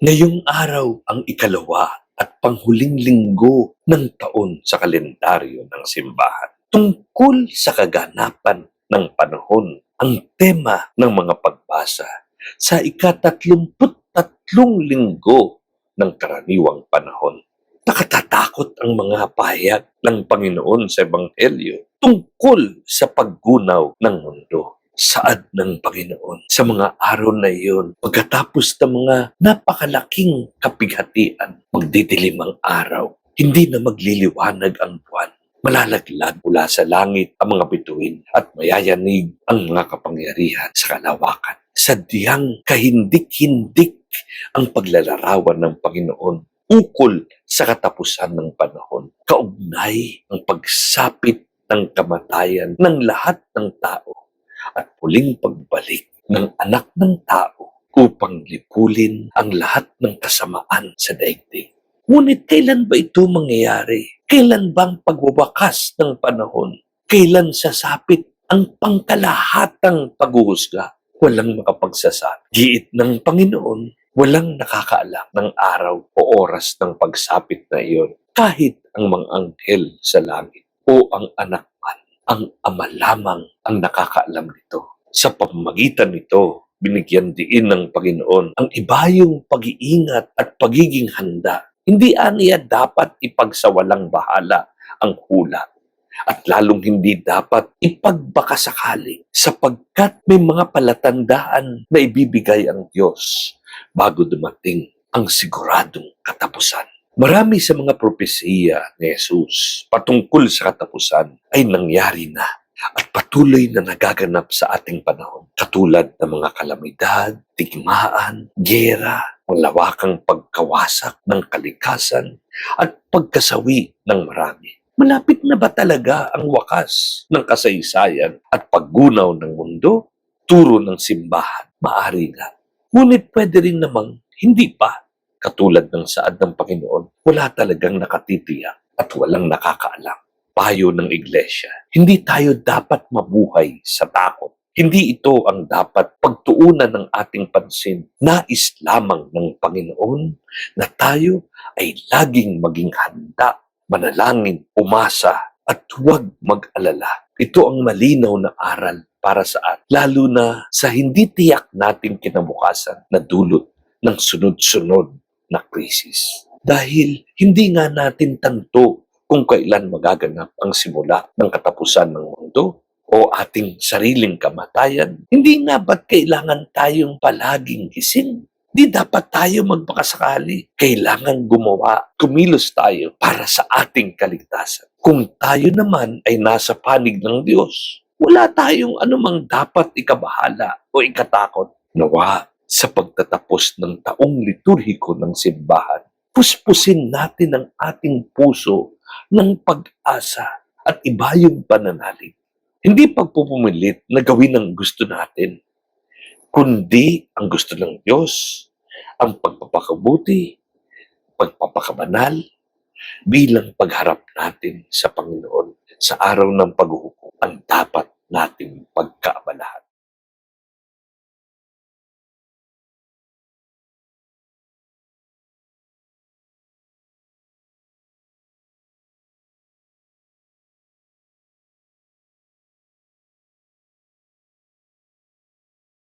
Ngayong araw ang ikalawa at panghuling linggo ng taon sa kalendaryo ng simbahan. Tungkol sa kaganapan ng panahon, ang tema ng mga pagbasa sa ika-33 linggo ng karaniwang panahon. Nakatatakot ang mga pahayag ng Panginoon sa Ebanghelyo tungkol sa paggunaw ng mundo. Saad ng Panginoon sa mga araw na iyon, pagkatapos ng mga napakalaking kapighatian, magdidilim ang araw, hindi na magliliwanag ang buwan. Malalaglag mula sa langit ang mga bituin at mayayanig ang mga kapangyarihan sa kalawakan. Sadyang kahindik-hindik ang paglalarawan ng Panginoon ukol sa katapusan ng panahon. Kaugnay ang pagsapit ng kamatayan ng lahat ng tao at muling pagbalik ng anak ng tao upang lipulin ang lahat ng kasamaan sa daigdig. Ngunit kailan ba ito mangyayari? Kailan bang pagwawakas ng panahon? Kailan sasapit ang pangkalahatang paghuhusga? Walang makapagsasabi. Giit ng Panginoon, walang nakakaalam ng araw o oras ng pagsapit na iyon. Kahit ang mga anghel sa langit o ang anak man, ang Ama lamang ang nakakaalam nito. Sa pamamagitan nito, binigyan diin ng Panginoon ang ibayong pag-iingat at pagiging handa. Hindi aniya dapat ipagsawalang bahala ang hula at lalong hindi dapat ipagbakasakali sapagkat may mga palatandaan na ibibigay ang Diyos bago dumating ang siguradong katapusan. Marami sa mga propesiya ni Jesus patungkol sa katapusan ay nangyari na at patuloy na nagaganap sa ating panahon. Katulad ng mga kalamidad, digmaan, giyera, malawakang pagkawasak ng kalikasan at pagkasawi ng marami. Malapit na ba talaga ang wakas ng kasaysayan at paggunaw ng mundo? Turo ng simbahan, maaari nga. Ngunit pwede rin namang hindi pa. Katulad ng saad ng Panginoon, wala talagang nakatitiyak at walang nakakaalam. Payo ng Iglesia, hindi tayo dapat mabuhay sa takot. Hindi ito ang dapat pagtuunan ng ating pansin. Nais lamang ng Panginoon na tayo ay laging maging handa, manalangin, umasa, at huwag mag-alala. Ito ang malinaw na aral para sa atin, lalo na sa hindi tiyak nating kinabukasan na dulot ng sunod-sunod na krisis. Dahil hindi nga natin tanto kung kailan magaganap ang simula ng katapusan ng mundo o ating sariling kamatayan. Hindi nga ba't kailangan tayong palaging gising? Di dapat tayo magbakasakali. Kailangan gumawa, kumilos tayo para sa ating kaligtasan. Kung tayo naman ay nasa panig ng Diyos, wala tayong anumang dapat ikabahala o ikatakot. Nawa, sa pagtatapos ng taong liturhiko ng simbahan, puspusin natin ang ating puso ng pag-asa at ibayong pananalig. Hindi pagpupumilit na gawin ang gusto natin, kundi ang gusto ng Diyos, ang pagpapakabuti, pagpapakabanal, bilang pagharap natin sa Panginoon sa araw ng paghuhukom ang dapat nating pagkaabalahan.